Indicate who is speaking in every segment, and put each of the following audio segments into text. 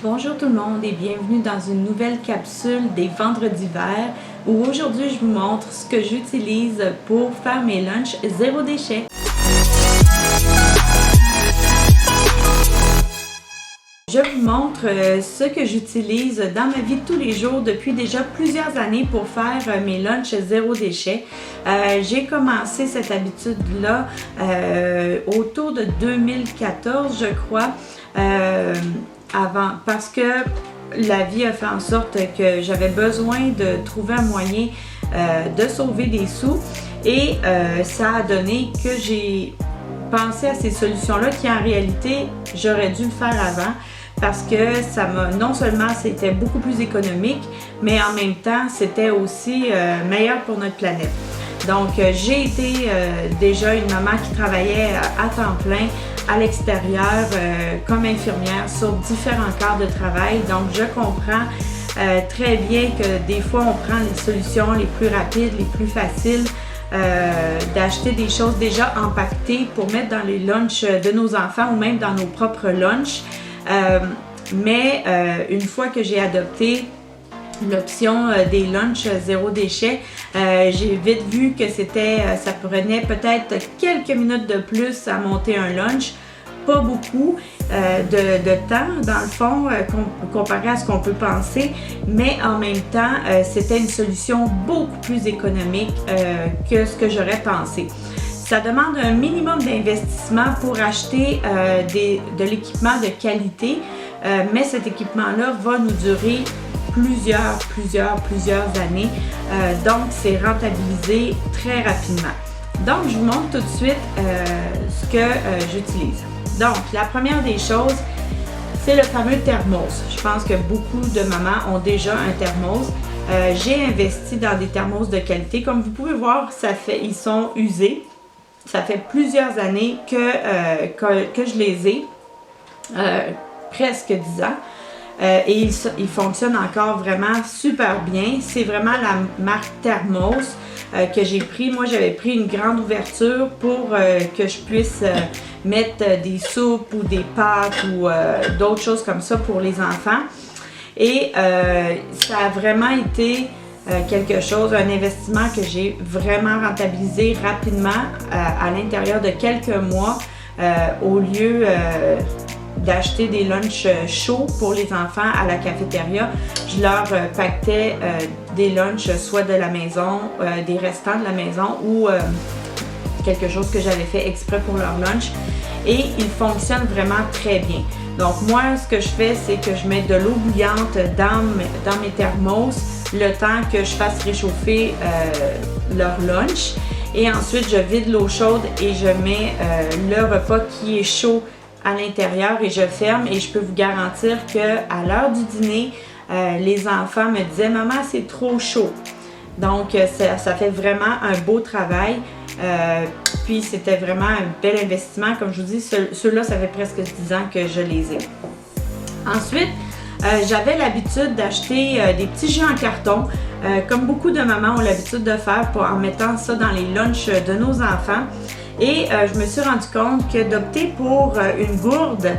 Speaker 1: Bonjour tout le monde et bienvenue dans une nouvelle capsule des vendredis verts où aujourd'hui je vous montre ce que j'utilise pour faire mes lunchs zéro déchet. Je vous montre ce que j'utilise dans ma vie de tous les jours depuis déjà plusieurs années pour faire mes lunchs zéro déchet. J'ai commencé cette habitude-là autour de 2014, je crois. Parce que la vie a fait en sorte que j'avais besoin de trouver un moyen de sauver des sous et ça a donné que j'ai pensé à ces solutions-là qui en réalité j'aurais dû le faire avant parce que ça m'a, non seulement c'était beaucoup plus économique, mais en même temps c'était aussi meilleur pour notre planète. Donc j'ai été déjà une maman qui travaillait à temps plein à l'extérieur comme infirmière sur différents corps de travail. Donc je comprends très bien que des fois on prend les solutions les plus rapides, les plus faciles, d'acheter des choses déjà empaquetées pour mettre dans les lunchs de nos enfants ou même dans nos propres lunchs. Mais une fois que j'ai adopté l'option des lunchs zéro déchet, j'ai vite vu que ça prenait peut-être quelques minutes de plus à monter un lunch, pas beaucoup de temps dans le fond comparé à ce qu'on peut penser, mais en même temps c'était une solution beaucoup plus économique que ce que j'aurais pensé. Ça demande un minimum d'investissement pour acheter de l'équipement de qualité, mais cet équipement-là va nous durer plusieurs années. Donc, c'est rentabilisé très rapidement. Donc, je vous montre tout de suite ce que j'utilise. Donc, la première des choses, c'est le fameux thermos. Je pense que beaucoup de mamans ont déjà un thermos. J'ai investi dans des thermos de qualité. Comme vous pouvez voir, ils sont usés. Ça fait plusieurs années que je les ai, presque 10 ans. Et il fonctionne encore vraiment super bien. C'est vraiment la marque Thermos que j'ai pris. Moi, j'avais pris une grande ouverture pour que je puisse mettre des soupes ou des pâtes ou d'autres choses comme ça pour les enfants. Et ça a vraiment été quelque chose, un investissement que j'ai vraiment rentabilisé rapidement à l'intérieur de quelques mois au lieu d'acheter des lunchs chauds pour les enfants à la cafétéria. Je leur pactais des lunchs soit de la maison, des restants de la maison ou quelque chose que j'avais fait exprès pour leur lunch et ils fonctionnent vraiment très bien. Donc moi, ce que je fais, c'est que je mets de l'eau bouillante dans mes thermos le temps que je fasse réchauffer leur lunch et ensuite je vide l'eau chaude et je mets le repas qui est chaud à l'intérieur et je ferme et je peux vous garantir qu'à l'heure du dîner, les enfants me disaient « Maman, c'est trop chaud ». Donc ça fait vraiment un beau travail. Puis c'était vraiment un bel investissement. Comme je vous dis, ceux-là, ça fait presque 10 ans que je les ai. Ensuite, j'avais l'habitude d'acheter des petits jus en carton, comme beaucoup de mamans ont l'habitude de faire en mettant ça dans les lunchs de nos enfants. Et je me suis rendu compte que d'opter pour une gourde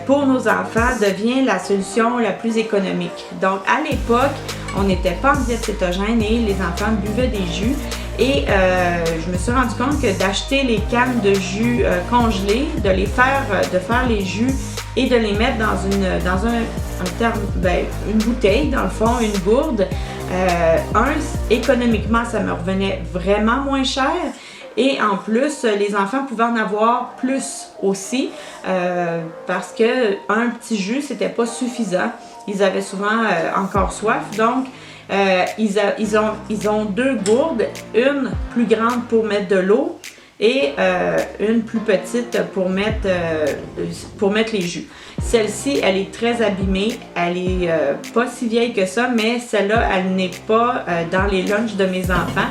Speaker 1: pour nos enfants devient la solution la plus économique. Donc à l'époque, on n'était pas en diète cétogène et les enfants buvaient des jus. Et je me suis rendu compte que d'acheter les cannes de jus congelées, de faire les jus et de les mettre dans une bouteille, dans le fond, une gourde, économiquement, ça me revenait vraiment moins cher. Et en plus, les enfants pouvaient en avoir plus aussi parce que un petit jus, c'était pas suffisant. Ils avaient souvent encore soif. Donc, ils ont deux gourdes, une plus grande pour mettre de l'eau et une plus petite pour mettre les jus. Celle-ci, elle est très abîmée, elle est pas si vieille que ça, mais celle-là, elle n'est pas dans les lunchs de mes enfants.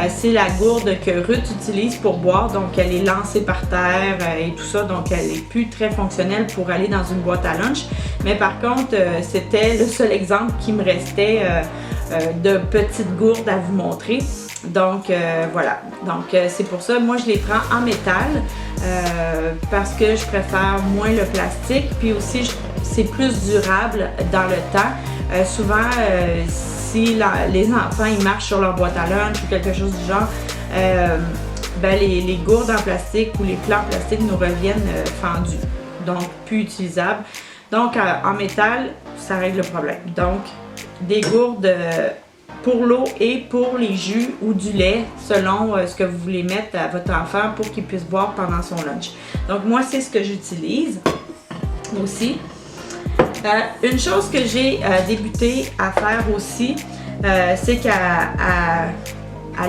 Speaker 1: C'est la gourde que Ruth utilise pour boire, donc elle est lancée par terre et tout ça, donc elle n'est plus très fonctionnelle pour aller dans une boîte à lunch. Mais par contre, c'était le seul exemple qui me restait de petites gourdes à vous montrer. Donc voilà, donc c'est pour ça, moi je les prends en métal parce que je préfère moins le plastique, puis aussi c'est plus durable dans le temps. Souvent, si les enfants ils marchent sur leur boîte à lunch ou quelque chose du genre, ben les gourdes en plastique ou les plats en plastique nous reviennent fendus, donc plus utilisables. Donc en métal, ça règle le problème. Donc des gourdes pour l'eau et pour les jus ou du lait, selon ce que vous voulez mettre à votre enfant pour qu'il puisse boire pendant son lunch. Donc moi, c'est ce que j'utilise aussi. Une chose que j'ai débuté à faire aussi, c'est qu'à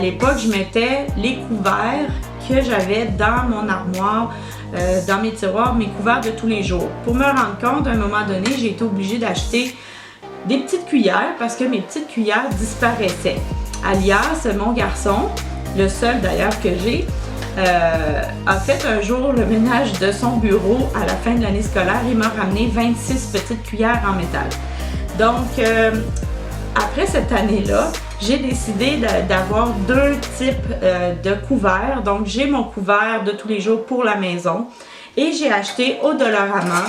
Speaker 1: l'époque, je mettais les couverts que j'avais dans mon armoire, dans mes tiroirs, mes couverts de tous les jours. Pour me rendre compte, à un moment donné, j'ai été obligée d'acheter des petites cuillères parce que mes petites cuillères disparaissaient. Alias, mon garçon, le seul d'ailleurs que j'ai, a fait un jour le ménage de son bureau à la fin de l'année scolaire. Il m'a ramené 26 petites cuillères en métal. Donc, après cette année-là, j'ai décidé d'avoir deux types de couverts. Donc, j'ai mon couvert de tous les jours pour la maison et j'ai acheté au Dollarama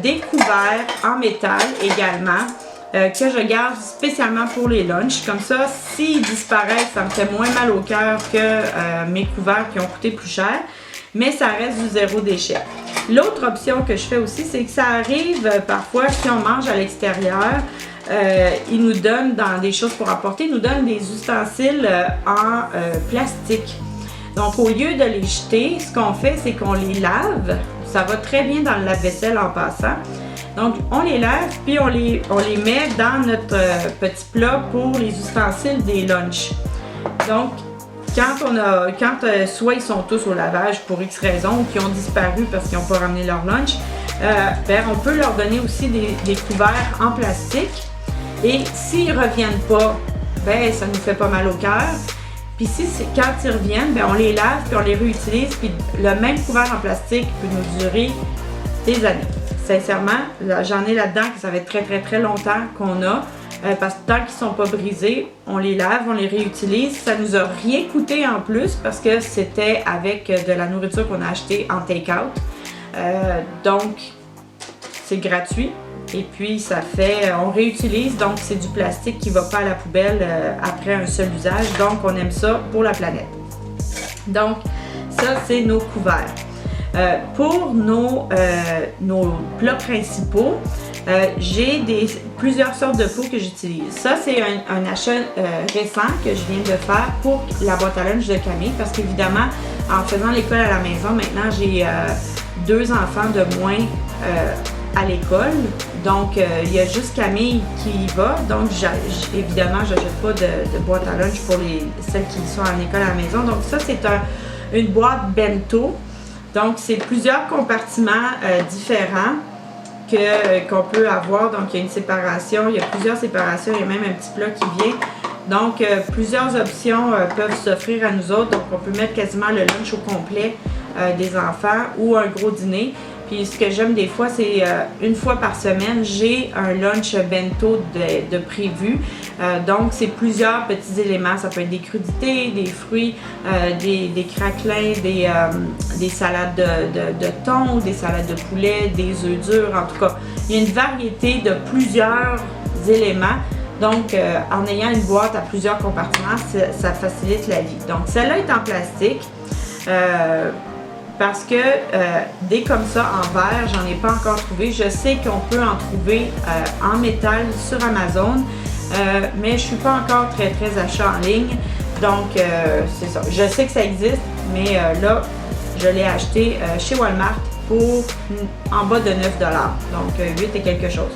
Speaker 1: des couverts en métal également que je garde spécialement pour les lunchs. Comme ça, s'ils disparaissent, ça me fait moins mal au cœur que mes couverts qui ont coûté plus cher, mais ça reste du zéro déchet. L'autre option que je fais aussi, c'est que ça arrive parfois si on mange à l'extérieur, ils nous donnent dans des choses pour apporter, ils nous donnent des ustensiles en plastique. Donc au lieu de les jeter, ce qu'on fait, c'est qu'on les lave. Ça va très bien dans le lave-vaisselle en passant. Donc on les lave puis on les met dans notre petit plat pour les ustensiles des lunchs. Donc quand soit ils sont tous au lavage pour X raisons ou qui ont disparu parce qu'ils n'ont pas ramené leur lunch, ben on peut leur donner aussi des couverts en plastique. Et s'ils ne reviennent pas, ben ça nous fait pas mal au cœur. Puis quand ils reviennent, ben on les lave puis on les réutilise. Puis le même couvert en plastique peut nous durer des années. Sincèrement, j'en ai là-dedans que ça fait très très très longtemps qu'on a. Parce que tant qu'ils ne sont pas brisés, on les lave, on les réutilise. Ça nous a rien coûté en plus parce que c'était avec de la nourriture qu'on a acheté en take-out. Donc, c'est gratuit. Et puis, on réutilise, donc c'est du plastique qui ne va pas à la poubelle après un seul usage. Donc, on aime ça pour la planète. Donc, ça, c'est nos couverts. Pour nos plats principaux, j'ai plusieurs sortes de pots que j'utilise. Ça, c'est un achat récent que je viens de faire pour la boîte à lunch de Camille parce qu'évidemment, en faisant l'école à la maison, maintenant, j'ai 2 enfants de moins à l'école. Donc, il y a juste Camille qui y va. Donc, évidemment, je n'achète pas de boîte à lunch pour celles qui sont en école à la maison. Donc, ça, c'est une boîte bento. Donc, c'est plusieurs compartiments différents qu'on peut avoir. Donc, il y a une séparation, il y a plusieurs séparations, il y a même un petit plat qui vient. Donc, plusieurs options peuvent s'offrir à nous autres. Donc, on peut mettre quasiment le lunch au complet des enfants ou un gros dîner. Puis, ce que j'aime des fois, c'est une fois par semaine, j'ai un lunch bento de prévu. Donc, c'est plusieurs petits éléments. Ça peut être des crudités, des fruits, des craquelins, des salades de thon, des salades de poulet, des œufs durs. En tout cas, il y a une variété de plusieurs éléments. Donc, en ayant une boîte à plusieurs compartiments, ça facilite la vie. Donc, celle-là est en plastique. Parce que des comme ça en verre, j'en ai pas encore trouvé. Je sais qu'on peut en trouver en métal sur Amazon, mais je suis pas encore très achat en ligne. Donc c'est ça. Je sais que ça existe, mais là, je l'ai acheté chez Walmart pour en bas de 9$. Donc 8 et quelque chose.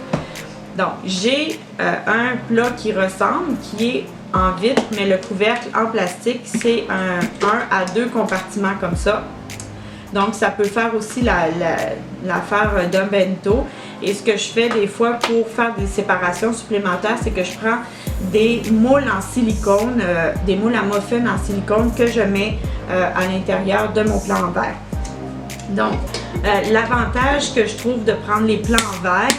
Speaker 1: Donc j'ai un plat qui ressemble, qui est en vitre, mais le couvercle en plastique, c'est un à 2 compartiments comme ça. Donc, ça peut faire aussi l'affaire d'un bento. Et ce que je fais des fois pour faire des séparations supplémentaires, c'est que je prends des moules en silicone, des moules à muffins en silicone que je mets à l'intérieur de mon plat en verre. Donc, l'avantage que je trouve de prendre les plats en verre,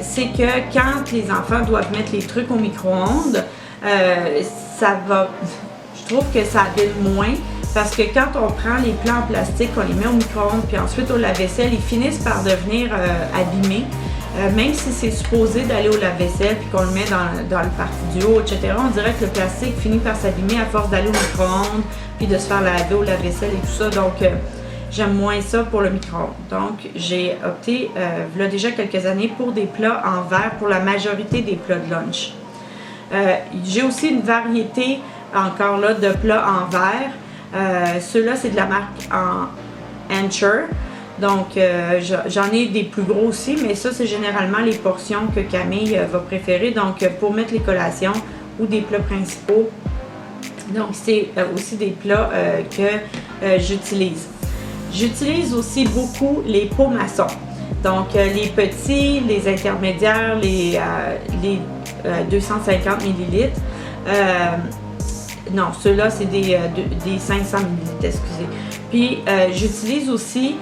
Speaker 1: c'est que quand les enfants doivent mettre les trucs au micro-ondes, je trouve que ça abîme moins. Parce que quand on prend les plats en plastique, on les met au micro-ondes, puis ensuite au lave-vaisselle, ils finissent par devenir abîmés. Même si c'est supposé d'aller au lave-vaisselle, puis qu'on le met dans le partie du haut, etc., on dirait que le plastique finit par s'abîmer à force d'aller au micro-ondes, puis de se faire laver au lave-vaisselle et tout ça. Donc, j'aime moins ça pour le micro-ondes. Donc, j'ai opté, il y a déjà quelques années, pour des plats en verre pour la majorité des plats de lunch. J'ai aussi une variété, encore là, de plats en verre. Ceux-là, c'est de la marque Anchor. Donc, j'en ai des plus gros aussi, mais ça, c'est généralement les portions que Camille va préférer. Donc, pour mettre les collations ou des plats principaux. Donc, c'est aussi des plats que j'utilise. J'utilise aussi beaucoup les pots maçons. Donc, les petits, les intermédiaires, les 250 ml. Non, ceux-là, c'est des 500 ml, excusez. Puis, j'utilise aussi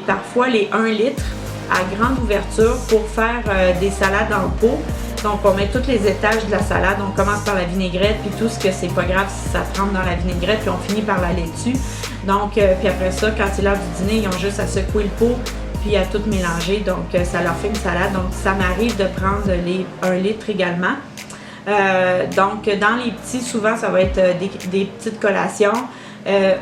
Speaker 1: parfois les 1 litre à grande ouverture pour faire des salades en pot. Donc, on met tous les étages de la salade. On commence par la vinaigrette, puis tout ce que c'est pas grave si ça trempe dans la vinaigrette, puis on finit par la laitue. Donc, puis après ça, quand c'est l'heure du dîner, ils ont juste à secouer le pot, puis à tout mélanger. Donc, ça leur fait une salade. Donc, ça m'arrive de prendre les 1 litre également. Donc, dans les petits, souvent, ça va être des petites collations.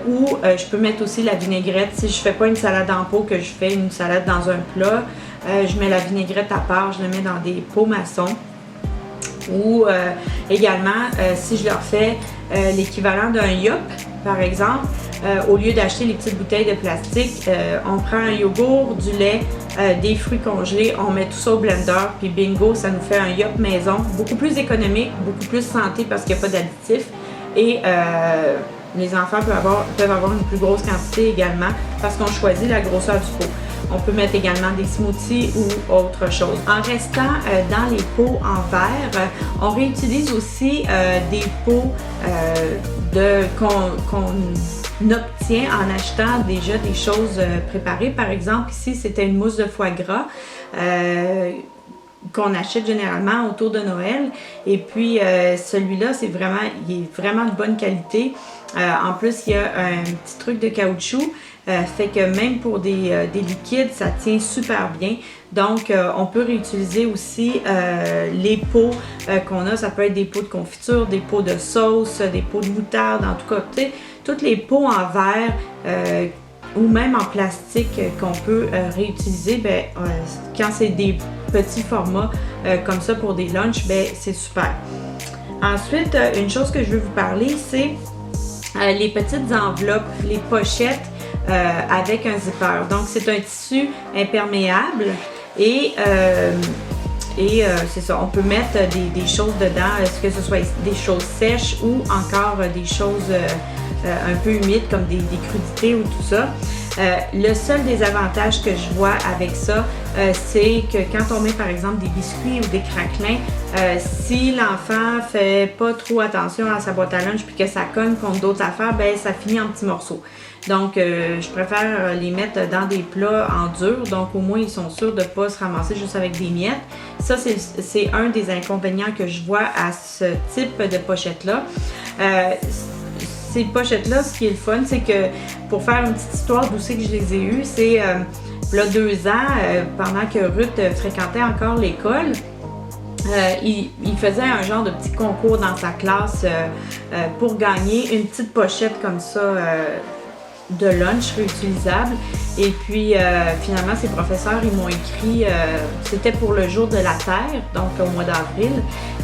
Speaker 1: Ou je peux mettre aussi la vinaigrette. Si je fais pas une salade en pot, que je fais une salade dans un plat, je mets la vinaigrette à part, je la mets dans des pots maçons. Ou également, si je leur fais l'équivalent d'un yop, par exemple, au lieu d'acheter les petites bouteilles de plastique, on prend un yogourt, du lait, des fruits congelés, on met tout ça au blender, puis bingo, ça nous fait un yop maison, beaucoup plus économique, beaucoup plus santé parce qu'il n'y a pas d'additifs. Et les enfants peuvent avoir une plus grosse quantité également parce qu'on choisit la grosseur du pot. On peut mettre également des smoothies ou autre chose. En restant dans les pots en verre, on réutilise aussi des pots qu'on obtient en achetant déjà des choses préparées. Par exemple, ici, c'était une mousse de foie gras. Qu'on achète généralement autour de Noël. Et puis, celui-là, il est vraiment de bonne qualité. En plus, il y a un petit truc de caoutchouc. Fait que même pour des liquides, ça tient super bien. Donc, on peut réutiliser aussi les pots qu'on a. Ça peut être des pots de confiture, des pots de sauce, des pots de moutarde. En tout cas, tous les pots en verre ou même en plastique qu'on peut réutiliser, quand c'est des petits formats comme ça pour des lunchs, c'est super. Ensuite, une chose que je veux vous parler, c'est les petites enveloppes, les pochettes avec un zipper. Donc, c'est un tissu imperméable et c'est ça, on peut mettre des choses dedans, que ce soit des choses sèches ou encore des choses un peu humides comme des crudités ou tout ça. Le seul désavantage que je vois avec ça, c'est que quand on met par exemple des biscuits ou des craquelins, si l'enfant fait pas trop attention à sa boîte à lunch puis que ça cogne contre d'autres affaires, ça finit en petits morceaux. Donc, je préfère les mettre dans des plats en dur, donc au moins ils sont sûrs de ne pas se ramasser juste avec des miettes. Ça, c'est un des inconvénients que je vois à ce type de pochette-là. Ces pochettes-là, ce qui est le fun, c'est que pour faire une petite histoire d'où c'est que je les ai eues, c'est là 2 ans, pendant que Ruth fréquentait encore l'école, il faisait un genre de petit concours dans sa classe pour gagner une petite pochette comme ça de lunch réutilisable. Et puis finalement, ses professeurs, ils m'ont écrit, c'était pour le jour de la Terre, donc au mois d'avril.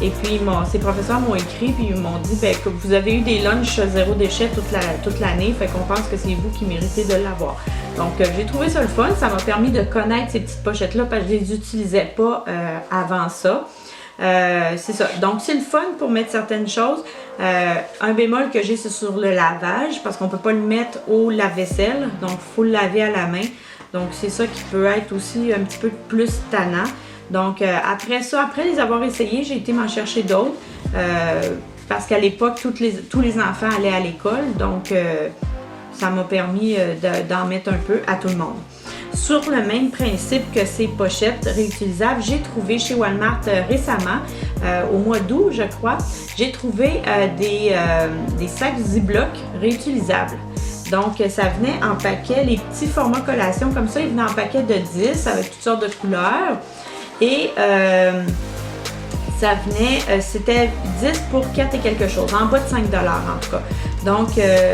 Speaker 1: Et puis ses professeurs m'ont écrit puis ils m'ont dit que vous avez eu des lunchs zéro déchet toute l'année, fait qu'on pense que c'est vous qui méritez de l'avoir. Donc j'ai trouvé ça le fun, ça m'a permis de connaître ces petites pochettes-là parce que je les utilisais pas avant ça. C'est ça. Donc, c'est le fun pour mettre certaines choses. Un bémol que j'ai, c'est sur le lavage parce qu'on ne peut pas le mettre au lave-vaisselle. Donc, il faut le laver à la main. Donc, c'est ça qui peut être aussi un petit peu plus tannant. Donc, après les avoir essayés, j'ai été m'en chercher d'autres parce qu'à l'époque, tous les enfants allaient à l'école. Donc, ça m'a permis d'en mettre un peu à tout le monde. Sur le même principe que ces pochettes réutilisables, j'ai trouvé chez Walmart récemment, au mois d'août je crois, j'ai trouvé des sacs Ziploc réutilisables. Donc ça venait en paquet, les petits formats collation comme ça, ils venaient en paquet de 10 avec toutes sortes de couleurs. Et ça venait, c'était 10 pour 4 et quelque chose, en bas de 5 $ en tout cas. Donc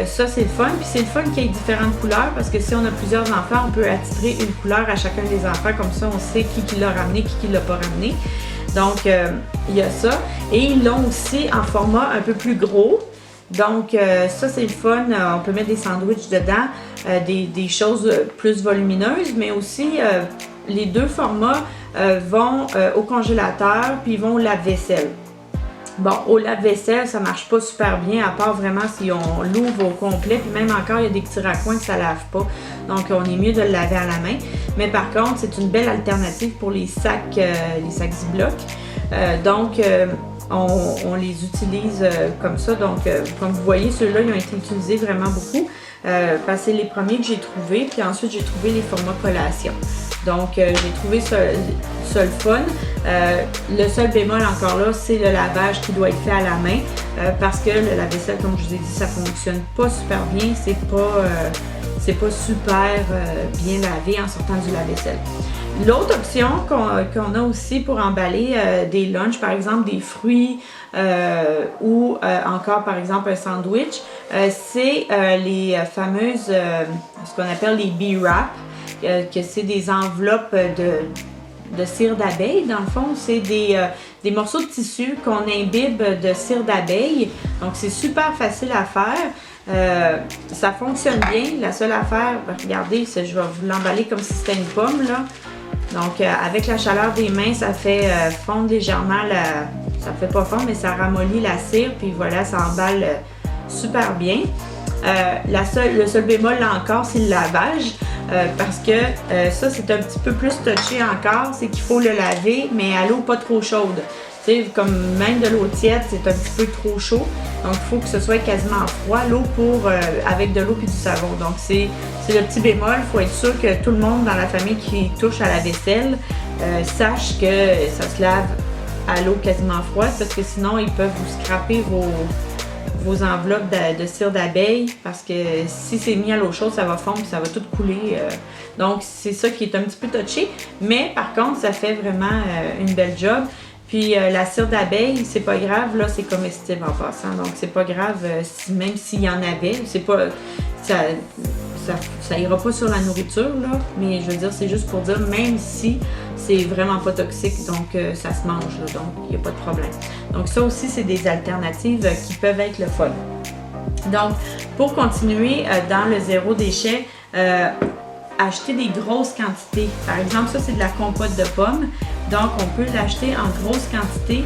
Speaker 1: ça c'est le fun, puis c'est le fun qu'il y ait différentes couleurs parce que si on a plusieurs enfants, on peut attitrer une couleur à chacun des enfants, comme ça on sait qui l'a ramené, qui l'a pas ramené. Donc il y a ça, et ils l'ont aussi en format un peu plus gros. Donc ça c'est le fun, on peut mettre des sandwichs dedans, des choses plus volumineuses, mais aussi les deux formats vont au congélateur puis ils vont au lave-vaisselle. Bon, au lave-vaisselle, ça marche pas super bien, à part vraiment si on l'ouvre au complet, puis même encore, il y a des petits raccoins que ça lave pas. Donc, on est mieux de le laver à la main. Mais par contre, c'est une belle alternative pour les sacs Ziploc. On les utilise comme ça. Donc, comme vous voyez, ceux-là, ils ont été utilisés vraiment beaucoup. Parce que c'est les premiers que j'ai trouvés, puis ensuite, j'ai trouvé les formats collation. Donc, j'ai trouvé ça le fun. Le seul bémol encore là, c'est le lavage qui doit être fait à la main parce que le lave-vaisselle, comme je vous ai dit, ça fonctionne pas super bien. C'est pas super bien lavé en sortant du lave-vaisselle. L'autre option qu'on a aussi pour emballer des lunchs, par exemple des fruits ou encore par exemple un sandwich, c'est les fameuses, ce qu'on appelle les bee-wrap. Que c'est des enveloppes de cire d'abeille. Dans le fond, c'est des morceaux de tissu qu'on imbibe de cire d'abeille. Donc, c'est super facile à faire. Ça fonctionne bien. La seule affaire, regardez, je vais vous l'emballer comme si c'était une pomme, là. Donc, avec la chaleur des mains, ça fait fondre légèrement ça fait pas fondre, mais ça ramollit la cire. Puis voilà, ça emballe super bien. Le seul bémol, là encore, c'est le lavage. Parce que ça, c'est un petit peu plus touché encore, c'est qu'il faut le laver, mais à l'eau pas trop chaude. Tu sais, comme même de l'eau tiède, c'est un petit peu trop chaud. Donc, il faut que ce soit quasiment froid, l'eau avec de l'eau et du savon. Donc, c'est le petit bémol. Il faut être sûr que tout le monde dans la famille qui touche à la vaisselle sache que ça se lave à l'eau quasiment froide, parce que sinon, ils peuvent vous scraper vos enveloppes de cire d'abeille, parce que si c'est mis à l'eau chaude, ça va fondre et ça va tout couler. Donc, c'est ça qui est un petit peu touché. Mais par contre, ça fait vraiment une belle job. Puis la cire d'abeille, c'est pas grave, là, c'est comestible en passant. Donc, c'est pas grave même s'il y en avait. C'est pas. Ça ira pas sur la nourriture, là. Mais je veux dire, c'est juste pour dire, même si c'est vraiment pas toxique, donc ça se mange, là, donc il n'y a pas de problème. Donc ça aussi, c'est des alternatives qui peuvent être le fun. Donc, pour continuer dans le zéro déchet, acheter des grosses quantités. Par exemple, ça, c'est de la compote de pommes. Donc, on peut l'acheter en grosse quantité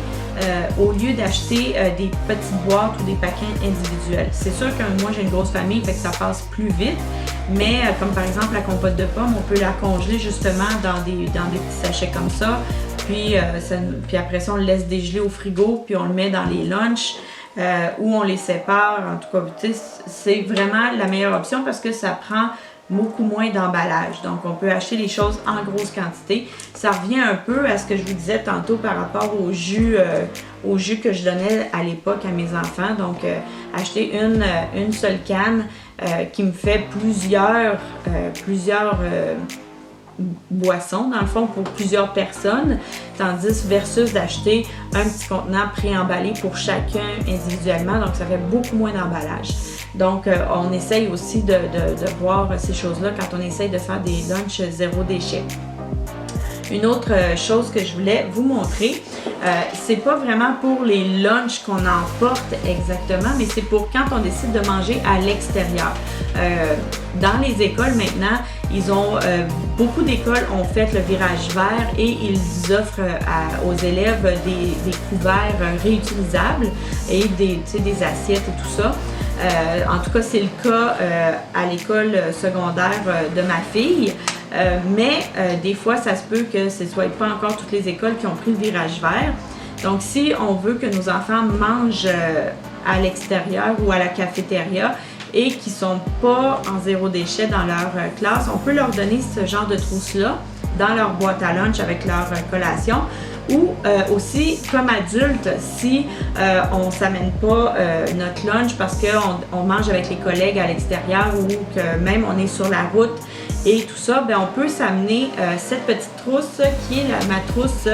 Speaker 1: au lieu d'acheter des petites boîtes ou des paquets individuels. C'est sûr que moi, j'ai une grosse famille, fait que ça passe plus vite. Mais comme par exemple la compote de pommes, on peut la congeler justement dans des petits sachets comme ça. Puis après ça, on le laisse dégeler au frigo, puis on le met dans les lunchs ou on les sépare. En tout cas, c'est vraiment la meilleure option parce que ça prend beaucoup moins d'emballage. Donc, on peut acheter les choses en grosse quantité. Ça revient un peu à ce que je vous disais tantôt par rapport au jus que je donnais à l'époque à mes enfants. Donc, acheter une seule canne qui me fait plusieurs boissons, dans le fond, pour plusieurs personnes, tandis versus d'acheter un petit contenant préemballé pour chacun individuellement, donc ça fait beaucoup moins d'emballage. Donc, on essaye aussi de voir ces choses-là quand on essaye de faire des lunchs zéro déchet. Une autre chose que je voulais vous montrer, c'est pas vraiment pour les lunchs qu'on emporte exactement, mais c'est pour quand on décide de manger à l'extérieur. Dans les écoles maintenant, beaucoup d'écoles ont fait le virage vert et ils offrent aux élèves des couverts réutilisables et des assiettes et tout ça. En tout cas, c'est le cas à l'école secondaire de ma fille. Mais des fois, ça se peut que ce ne soit pas encore toutes les écoles qui ont pris le virage vert. Donc, si on veut que nos enfants mangent à l'extérieur ou à la cafétéria, et qui ne sont pas en zéro déchet dans leur classe, on peut leur donner ce genre de trousse-là dans leur boîte à lunch avec leur collation. Ou aussi, comme adulte, si on ne s'amène pas notre lunch parce qu'on mange avec les collègues à l'extérieur ou que même on est sur la route et tout ça, bien, on peut s'amener cette petite trousse qui est ma trousse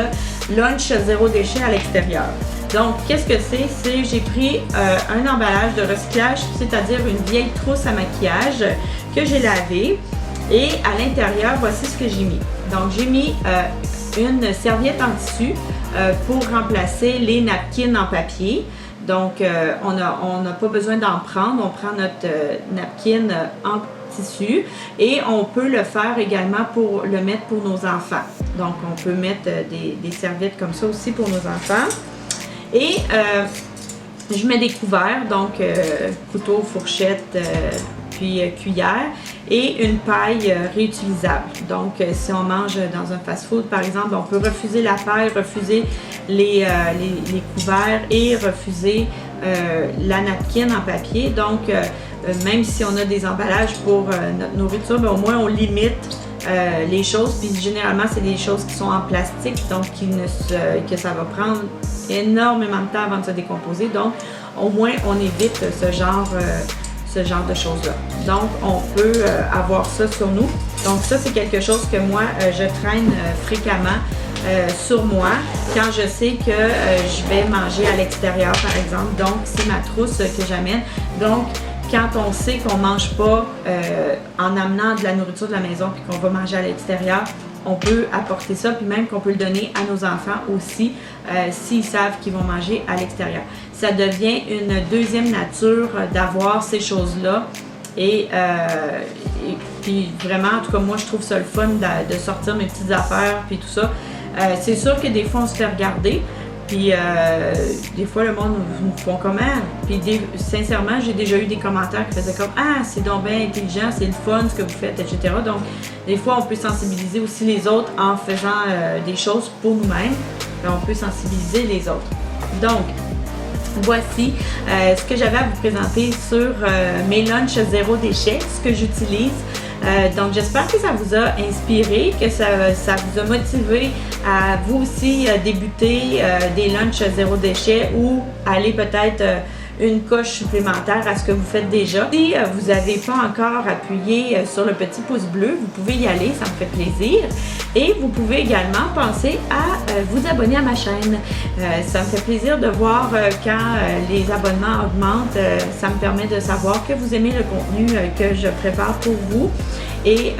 Speaker 1: lunch zéro déchet à l'extérieur. Donc, qu'est-ce que c'est? J'ai pris un emballage de recyclage, c'est-à-dire une vieille trousse à maquillage que j'ai lavée. Et à l'intérieur, voici ce que j'ai mis. Donc, j'ai mis une serviette en tissu pour remplacer les napkins en papier. Donc, on n'a pas besoin d'en prendre. On prend notre napkin en tissu et on peut le faire également pour le mettre pour nos enfants. Donc, on peut mettre des serviettes comme ça aussi pour nos enfants. Et je mets des couverts, donc couteau, fourchette, puis cuillère et une paille réutilisable. Donc, si on mange dans un fast-food, par exemple, on peut refuser la paille, refuser les couverts et refuser la napkin en papier. Donc, même si on a des emballages pour notre nourriture, bien, au moins on limite les choses. Puis généralement, c'est des choses qui sont en plastique, donc que ça va prendre énormément de temps avant de se décomposer. Donc, au moins, on évite ce genre de choses-là. Donc, on peut avoir ça sur nous. Donc, ça, c'est quelque chose que moi, je traîne fréquemment sur moi quand je sais que je vais manger à l'extérieur, par exemple. Donc, c'est ma trousse que j'amène. Donc, quand on sait qu'on ne mange pas en amenant de la nourriture de la maison puis qu'on va manger à l'extérieur, on peut apporter ça, puis même qu'on peut le donner à nos enfants aussi s'ils savent qu'ils vont manger à l'extérieur. Ça devient une deuxième nature d'avoir ces choses-là. Et puis vraiment, en tout cas, moi, je trouve ça le fun de sortir mes petites affaires, puis tout ça. C'est sûr que des fois, on se fait regarder. Puis des fois, le monde nous font comment. Puis sincèrement, j'ai déjà eu des commentaires qui faisaient comme « Ah, c'est donc bien intelligent, c'est le fun ce que vous faites, etc. » Donc, des fois, on peut sensibiliser aussi les autres en faisant des choses pour nous-mêmes. On peut sensibiliser les autres. Donc, voici ce que j'avais à vous présenter sur mes lunchs zéro déchet, ce que j'utilise. Donc, j'espère que ça vous a inspiré, que ça vous a motivé à vous aussi débuter des lunchs zéro déchet ou aller peut-être une coche supplémentaire à ce que vous faites déjà. Si vous n'avez pas encore appuyé sur le petit pouce bleu, vous pouvez y aller, ça me fait plaisir. Et vous pouvez également penser à vous abonner à ma chaîne. Ça me fait plaisir de voir quand les abonnements augmentent. Ça me permet de savoir que vous aimez le contenu que je prépare pour vous. Et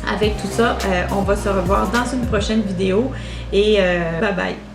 Speaker 1: avec tout ça, on va se revoir dans une prochaine vidéo. Et bye bye!